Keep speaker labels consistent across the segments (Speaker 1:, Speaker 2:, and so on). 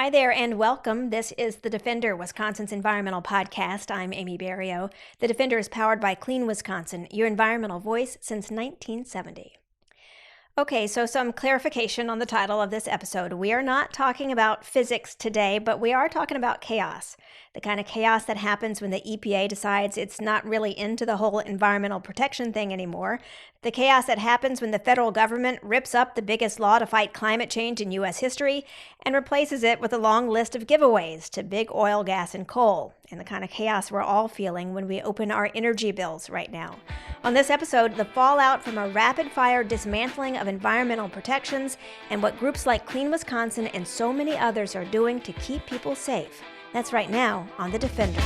Speaker 1: Hi there and welcome. This is The Defender, Wisconsin's environmental podcast. I'm Amy Barrilleaux. The Defender is powered by Clean Wisconsin, your environmental voice since 1970. Okay, so some clarification on the title of this episode. We are not talking about physics today, but we are talking about chaos. The kind of chaos that happens when the EPA decides it's not really into the whole environmental protection thing anymore. The chaos that happens when the federal government rips up the biggest law to fight climate change in U.S. history and replaces it with a long list of giveaways to big oil, gas, and coal. And the kind of chaos we're all feeling when we open our energy bills right now. On this episode, the fallout from a rapid-fire dismantling of environmental protections and what groups like Clean Wisconsin and so many others are doing to keep people safe. That's right now on The Defender.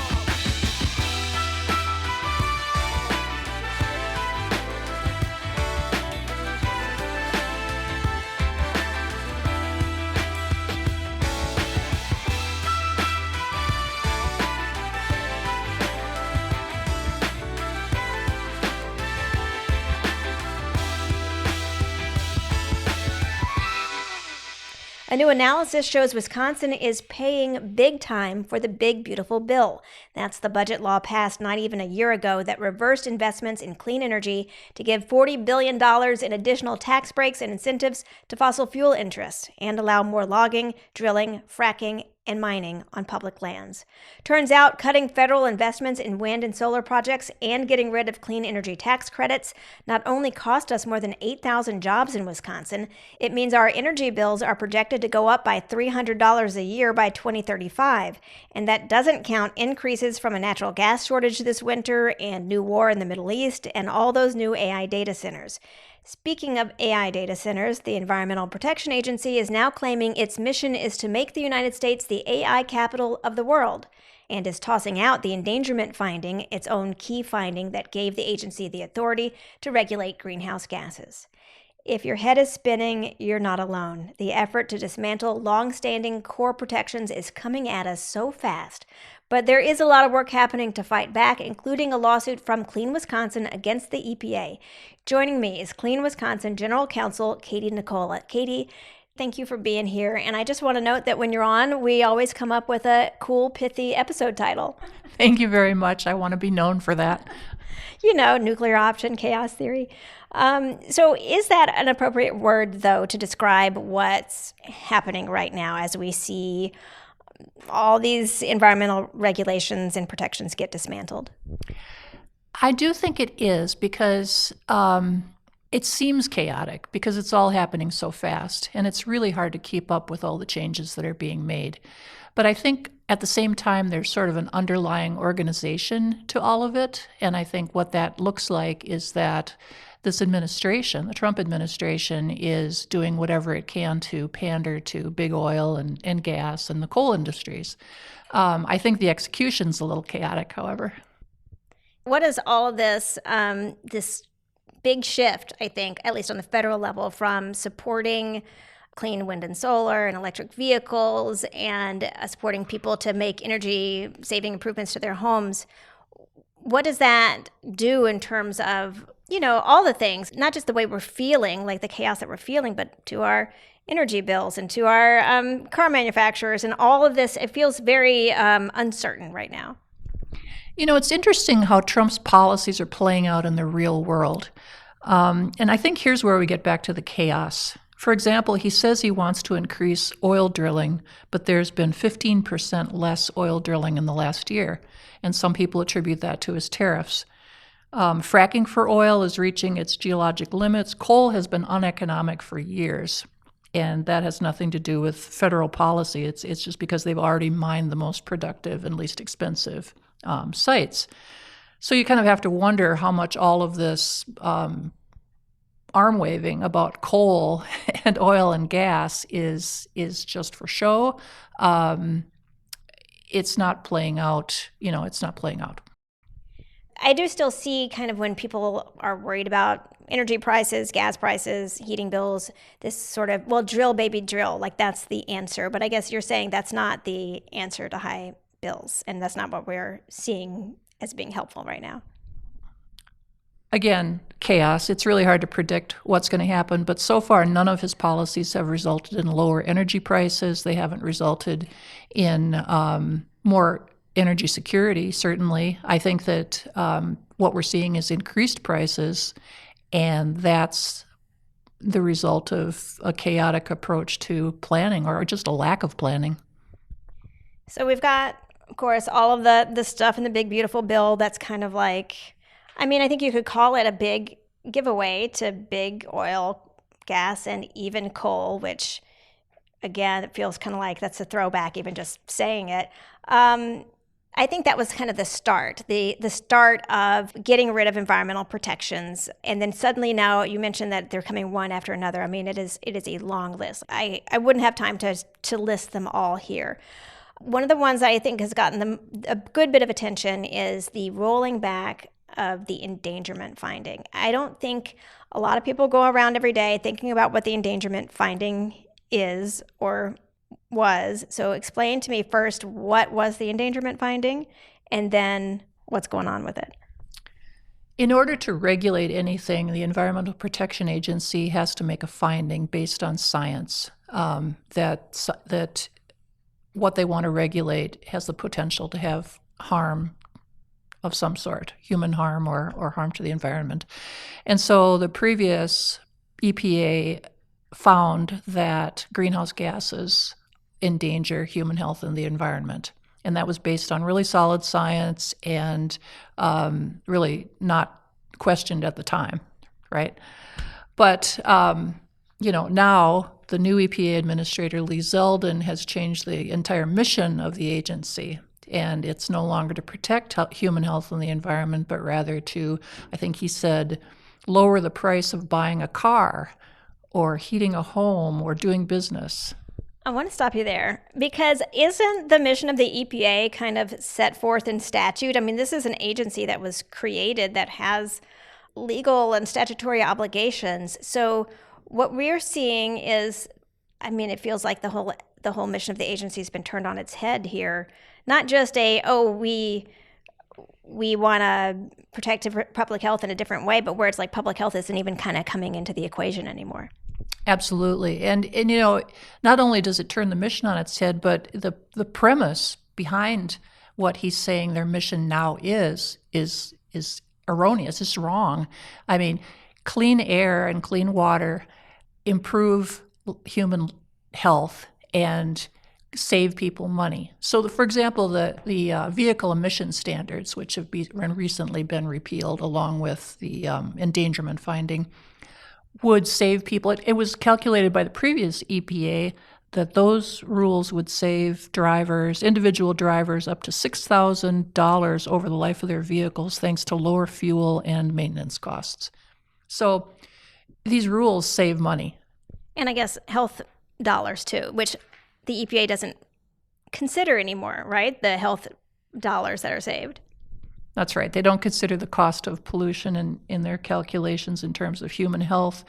Speaker 1: A new analysis shows Wisconsin is paying big time for the big, beautiful bill. That's the budget law passed not even a year ago that reversed investments in clean energy to give $40 billion in additional tax breaks and incentives to fossil fuel interests and allow more logging, drilling, fracking, and mining on public lands. Turns out cutting federal investments in wind and solar projects and getting rid of clean energy tax credits not only cost us more than 8,000 jobs in Wisconsin, it means our energy bills are projected to go up by $300 a year by 2035. And that doesn't count increases from a natural gas shortage this winter and new war in the Middle East and all those new AI data centers. Speaking of AI data centers, the Environmental Protection Agency is now claiming its mission is to make the United States the AI capital of the world, and is tossing out the endangerment finding, its own key finding that gave the agency the authority to regulate greenhouse gases. If your head is spinning, you're not alone. The effort to dismantle long-standing core protections is coming at us so fast. But there is a lot of work happening to fight back, including a lawsuit from Clean Wisconsin against the EPA. Joining me is Clean Wisconsin General Counsel Katie Nekola. Katie, thank you for being here. And I just want to note that when you're on, we always come up with a cool, pithy episode title.
Speaker 2: Thank you very much. I want to be known for that.
Speaker 1: You know, nuclear option, chaos theory. So is that an appropriate word, though, to describe what's happening right now as we see all these environmental regulations and protections get dismantled?
Speaker 2: I do think it is because it seems chaotic because it's all happening so fast, and it's really hard to keep up with all the changes that are being made. But I think at the same time, there's sort of an underlying organization to all of it, and I think what that looks like is that this administration, the Trump administration, is doing whatever it can to pander to big oil and gas and the coal industries. I think the execution's a little chaotic, however.
Speaker 1: What is all of this, this big shift, I think, at least on the federal level, from supporting clean wind and solar and electric vehicles and supporting people to make energy-saving improvements to their homes? What does that do in terms of, you know, all the things, not just the way we're feeling, like the chaos that we're feeling, but to our energy bills and to our car manufacturers and all of this? It feels very uncertain right now.
Speaker 2: You know, it's interesting how Trump's policies are playing out in the real world. And I think here's where we get back to the chaos. For example, he says he wants to increase oil drilling, but there's been 15% less oil drilling in the last year. And some people attribute that to his tariffs. Fracking for oil is reaching its geologic limits. Coal has been uneconomic for years, and that has nothing to do with federal policy. It's just because they've already mined the most productive and least expensive sites. So you kind of have to wonder how much all of this arm waving about coal and oil and gas is just for show. It's not playing out. It's not playing out.
Speaker 1: I do still see kind of when people are worried about energy prices, gas prices, heating bills, this sort of, well, drill, baby, drill, like that's the answer. But I guess you're saying that's not the answer to high bills, and that's not what we're seeing as being helpful right now.
Speaker 2: again, chaos. It's really hard to predict what's going to happen, but so far, none of his policies have resulted in lower energy prices. They haven't resulted in more energy security, certainly. I think that what we're seeing is increased prices, and that's the result of a chaotic approach to planning or just a lack of planning.
Speaker 1: So we've got, of course, all of the stuff in the big, beautiful bill that's kind of like, I mean, I think you could call it a big giveaway to big oil, gas, and even coal, which, again, it feels kind of like that's a throwback, even just saying it. I think that was kind of the start, the start of getting rid of environmental protections. And then suddenly now you mentioned that they're coming one after another. I mean, it is a long list. I wouldn't have time to list them all here. One of the ones I think has gotten a good bit of attention is the rolling back of the endangerment finding. I don't think a lot of people go around every day thinking about what the endangerment finding is or was. So explain to me first, what was the endangerment finding, and then what's going on with it.
Speaker 2: In order to regulate anything, the Environmental Protection Agency has to make a finding based on science that what they want to regulate has the potential to have harm of some sort, human harm or harm to the environment. And so the previous EPA found that greenhouse gases endanger human health and the environment. And that was based on really solid science and really not questioned at the time, right? But, now the new EPA administrator, Lee Zeldin, has changed the entire mission of the agency. And it's no longer to protect human health and the environment, but rather to, I think he said, lower the price of buying a car or heating a home or doing business.
Speaker 1: I want to stop you there because isn't the mission of the EPA kind of set forth in statute? I mean, this is an agency that was created that has legal and statutory obligations. So what we're seeing is, I mean, it feels like the whole mission of the agency has been turned on its head here. Not just we want to protect public health in a different way, but where it's like public health isn't even kind of coming into the equation anymore.
Speaker 2: Absolutely. And not only does it turn the mission on its head, but the premise behind what he's saying their mission now is erroneous. It's wrong. I mean, clean air and clean water improve human health and save people money. So, for example, the vehicle emission standards, which have recently been repealed along with the endangerment finding, would save people. It was calculated by the previous EPA that those rules would save individual drivers, up to $6,000 over the life of their vehicles, thanks to lower fuel and maintenance costs. So these rules save money.
Speaker 1: And I guess health dollars too, which the EPA doesn't consider anymore, right? The health dollars that are saved.
Speaker 2: That's right. They don't consider the cost of pollution in their calculations in terms of human health.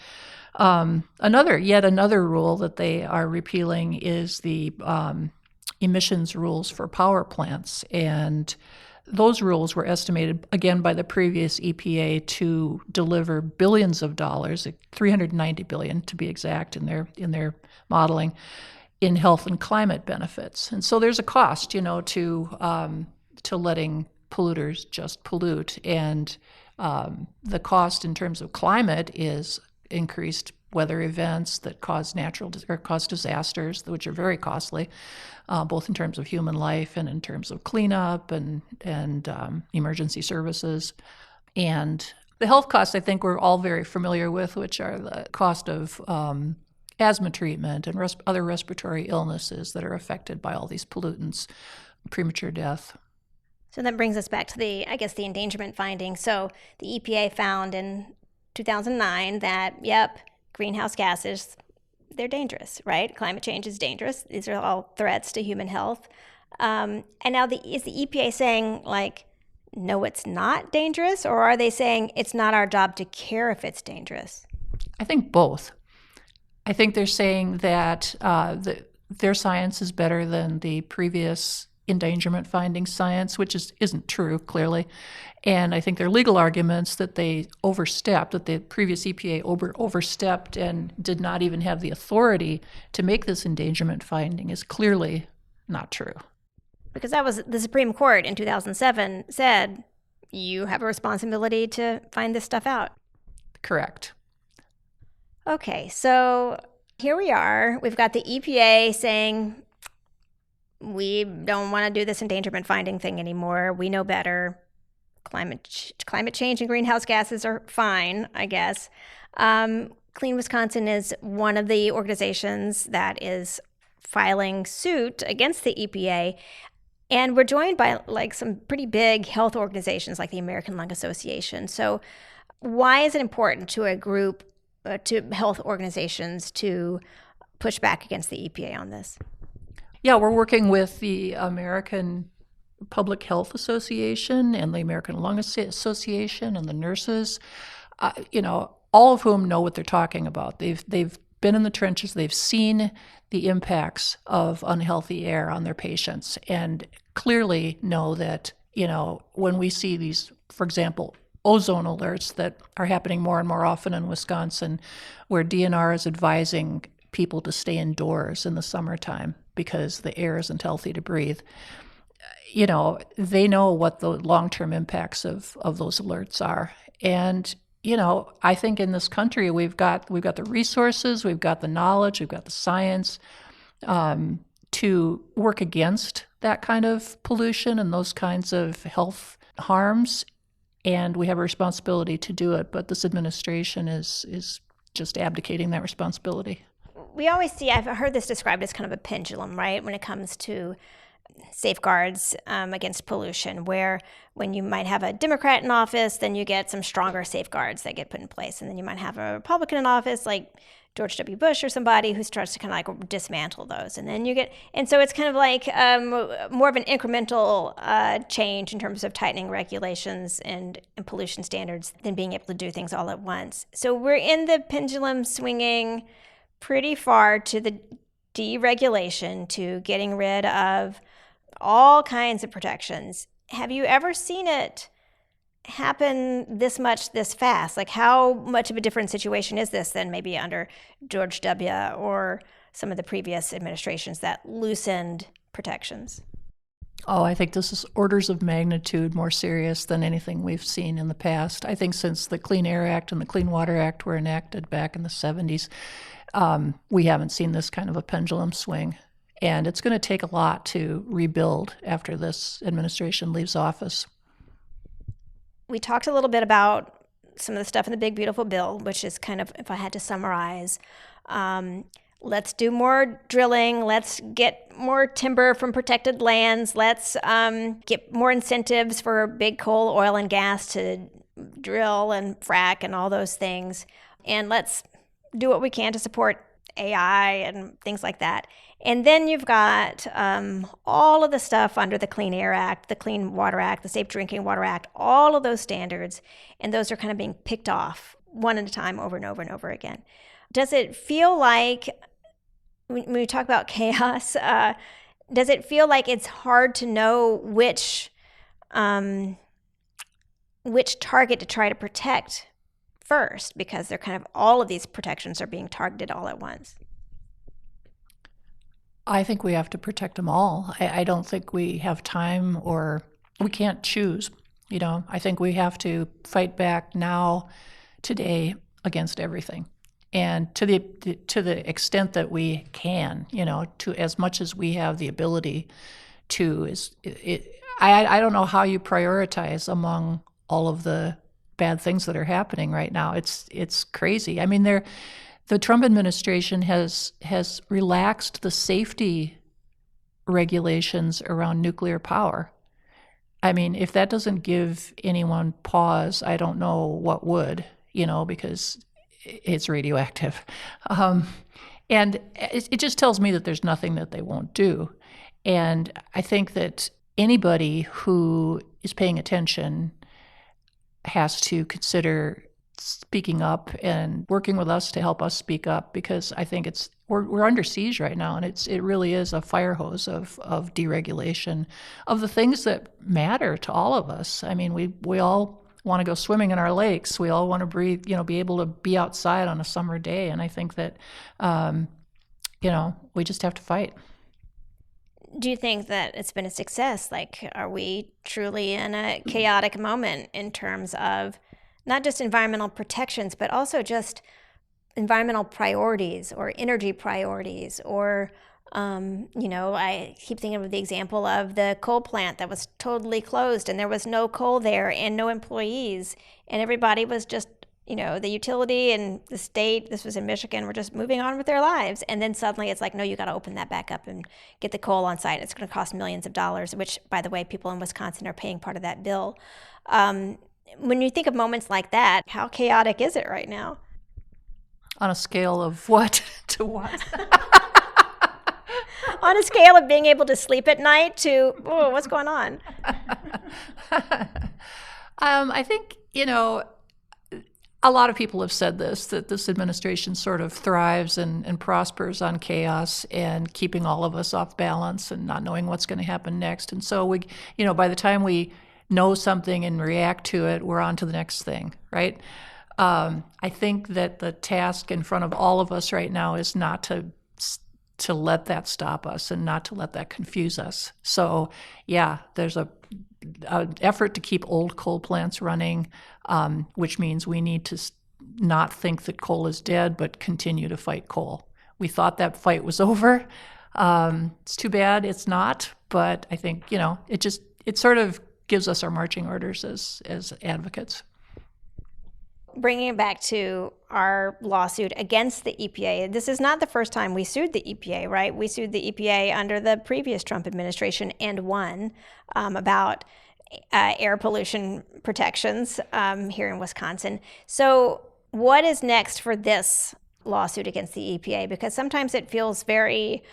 Speaker 2: Yet another rule that they are repealing is the emissions rules for power plants. And those rules were estimated, again, by the previous EPA to deliver billions of dollars, $390 billion to be exact in their modeling, in health and climate benefits. And so there's a cost, to letting polluters just pollute. And the cost in terms of climate is increased weather events that cause cause disasters, which are very costly, both in terms of human life and in terms of cleanup and emergency services. And the health costs, I think we're all very familiar with, which are the cost of asthma treatment and other respiratory illnesses that are affected by all these pollutants, premature death.
Speaker 1: So that brings us back to the endangerment finding. So the EPA found in 2009 that, greenhouse gases, they're dangerous, right? Climate change is dangerous. These are all threats to human health. And now is the EPA saying, no, it's not dangerous? Or are they saying it's not our job to care if it's dangerous?
Speaker 2: I think both. I think they're saying that their science is better than the previous endangerment finding science, which isn't true, clearly. And I think their legal arguments that they overstepped, that the previous EPA overstepped and did not even have the authority to make this endangerment finding is clearly not true.
Speaker 1: Because that was the Supreme Court in 2007 said, you have a responsibility to find this stuff out.
Speaker 2: Correct.
Speaker 1: Okay, so here we are. We've got the EPA saying, we don't want to do this endangerment finding thing anymore. We know better. Climate change and greenhouse gases are fine, I guess. Clean Wisconsin is one of the organizations that is filing suit against the EPA. And we're joined by some pretty big health organizations like the American Lung Association. So why is it important to a group, to health organizations, to push back against the EPA on this?
Speaker 2: Yeah, we're working with the American Public Health Association and the American Lung Association and the nurses, all of whom know what they're talking about. They've been in the trenches. They've seen the impacts of unhealthy air on their patients and clearly know that, when we see these, for example, ozone alerts that are happening more and more often in Wisconsin, where DNR is advising people to stay indoors in the summertime because the air isn't healthy to breathe. They know what the long-term impacts of those alerts are. And, I think in this country, we've got the resources, we've got the knowledge, we've got the science to work against that kind of pollution and those kinds of health harms. And we have a responsibility to do it. But this administration is just abdicating that responsibility.
Speaker 1: We always see, I've heard this described as kind of a pendulum, right, when it comes to safeguards against pollution, where when you might have a Democrat in office, then you get some stronger safeguards that get put in place. And then you might have a Republican in office like George W. Bush or somebody who starts to kind of dismantle those. And then and so it's kind of like more of an incremental change in terms of tightening regulations and pollution standards than being able to do things all at once. So we're in the pendulum swinging pretty far to the deregulation, to getting rid of all kinds of protections. Have you ever seen it happen this fast? Like, how much of a different situation is this than maybe under George W. or some of the previous administrations that loosened protections?
Speaker 2: Oh, I think this is orders of magnitude more serious than anything we've seen in the past. I think since the Clean Air Act and the Clean Water Act were enacted back in the 70s, we haven't seen this kind of a pendulum swing. And it's going to take a lot to rebuild after this administration leaves office.
Speaker 1: We talked a little bit about some of the stuff in the Big Beautiful Bill, which is kind of, if I had to summarize, let's do more drilling. Let's get more timber from protected lands. Let's get more incentives for big coal, oil, and gas to drill and frack and all those things. And let's do what we can to support AI and things like that. And then you've got all of the stuff under the Clean Air Act, the Clean Water Act, the Safe Drinking Water Act, all of those standards. And those are kind of being picked off one at a time over and over and over again. Does it feel like, when we talk about chaos, does it feel like it's hard to know which target to try to protect first, because they're kind of, all of these protections are being targeted all at once?
Speaker 2: I think we have to protect them all. I don't think we have time, or we can't choose. I think we have to fight back now, today, against everything. And to the extent that we can, to as much as we have the ability to, I don't know how you prioritize among all of the bad things that are happening right now. It's crazy. I mean, the Trump administration has relaxed the safety regulations around nuclear power. I mean, if that doesn't give anyone pause, I don't know what would, because it's radioactive. And it just tells me that there's nothing that they won't do. And I think that anybody who is paying attention has to consider speaking up and working with us to help us speak up, because I think we're under siege right now, and it really is a fire hose of deregulation of the things that matter to all of us. I mean, we all want to go swimming in our lakes. We all want to breathe, be able to be outside on a summer day, and I think that we just have to fight.
Speaker 1: Do you think that it's been a success? Like, are we truly in a chaotic moment in terms of not just environmental protections, but also just environmental priorities or energy priorities? Or, I keep thinking of the example of the coal plant that was totally closed and there was no coal there and no employees. And everybody was just, the utility and the state, this was in Michigan, were just moving on with their lives. And then suddenly it's like, no, you got to open that back up and get the coal on site. It's going to cost millions of dollars, which, by the way, people in Wisconsin are paying part of that bill. When you think of moments like that, how chaotic is it right now?
Speaker 2: On a scale of what to what?
Speaker 1: On a scale of being able to sleep at night to, oh, what's going on?
Speaker 2: I think, a lot of people have said that this administration sort of thrives and prospers on chaos and keeping all of us off balance and not knowing what's going to happen next. And so by the time we know something and react to it, we're on to the next thing, right? I think that the task in front of all of us right now is not to let that stop us and not to let that confuse us. So, yeah, there's an effort to keep old coal plants running, which means we need to not think that coal is dead, but continue to fight coal. We thought that fight was over. It's too bad it's not, but I think, it sort of gives us our marching orders as advocates.
Speaker 1: Bringing it back to our lawsuit against the EPA, this is not the first time we sued the EPA, right? We sued the EPA under the previous Trump administration and won about air pollution protections here in Wisconsin. So what is next for this lawsuit against the EPA? Because sometimes it feels very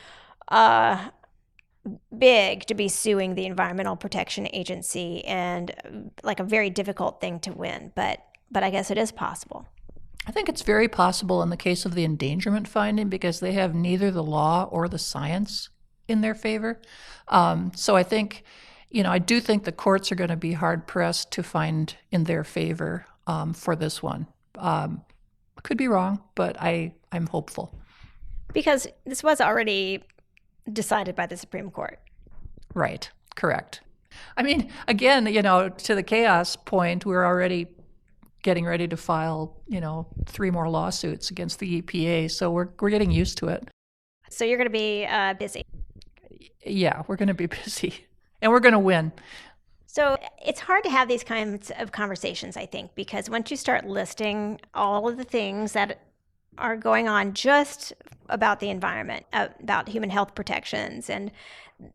Speaker 1: big to be suing the Environmental Protection Agency and like a very difficult thing to win, but I guess it is possible.
Speaker 2: I think it's very possible in the case of the endangerment finding, because they have neither the law or the science in their favor. So I think, I do think the courts are going to be hard pressed to find in their favor for this one. I could be wrong, but I'm hopeful.
Speaker 1: Because this was already decided by the Supreme Court.
Speaker 2: Right. Correct. I mean, again, to the chaos point, we're already getting ready to file, 3 more lawsuits against the EPA. So we're getting used to it.
Speaker 1: So you're going to be busy.
Speaker 2: Yeah, we're going to be busy, and we're going to win.
Speaker 1: So it's hard to have these kinds of conversations, I think, because once you start listing all of the things that are going on just about the environment, about human health protections and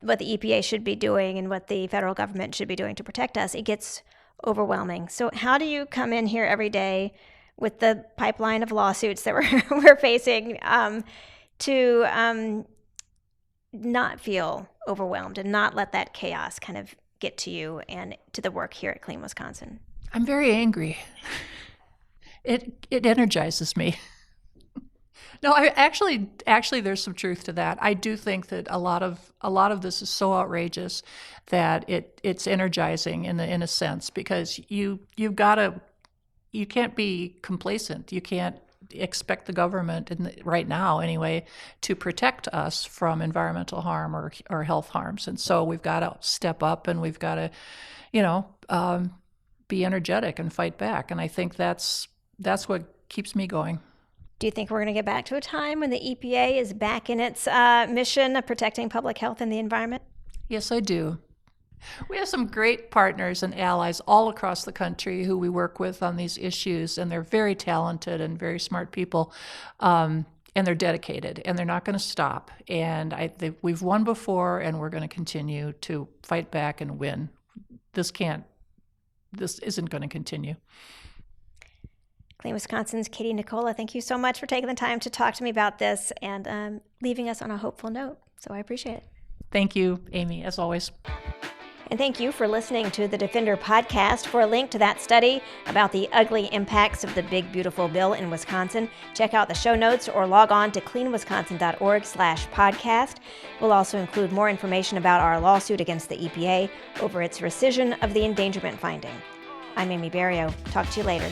Speaker 1: what the EPA should be doing and what the federal government should be doing to protect us, it gets overwhelming. So how do you come in here every day with the pipeline of lawsuits that we're facing to not feel overwhelmed and not let that chaos kind of get to you and to the work here at Clean Wisconsin?
Speaker 2: I'm very angry. It energizes me. No, I actually there's some truth to that. I do think that a lot of this is so outrageous that it's energizing in a sense, because you can't be complacent. You can't expect the government right now anyway to protect us from environmental harm or health harms. And so we've got to step up, and we've got to be energetic and fight back. And I think that's what keeps me going.
Speaker 1: Do you think we're going to get back to a time when the EPA is back in its mission of protecting public health and the environment?
Speaker 2: Yes, I do. We have some great partners and allies all across the country who we work with on these issues, and they're very talented and very smart people, and they're dedicated, and they're not going to stop. And we've won before, and we're going to continue to fight back and win. This isn't going to continue.
Speaker 1: Clean Wisconsin's Katie Nekola, thank you so much for taking the time to talk to me about this and leaving us on a hopeful note. So I appreciate it.
Speaker 2: Thank you, Amy, as always.
Speaker 1: And thank you for listening to the Defender podcast. For a link to that study about the ugly impacts of the big, beautiful bill in Wisconsin, check out the show notes or log on to cleanwisconsin.org/podcast. We'll also include more information about our lawsuit against the EPA over its rescission of the endangerment finding. I'm Amy Barrilleaux. Talk to you later.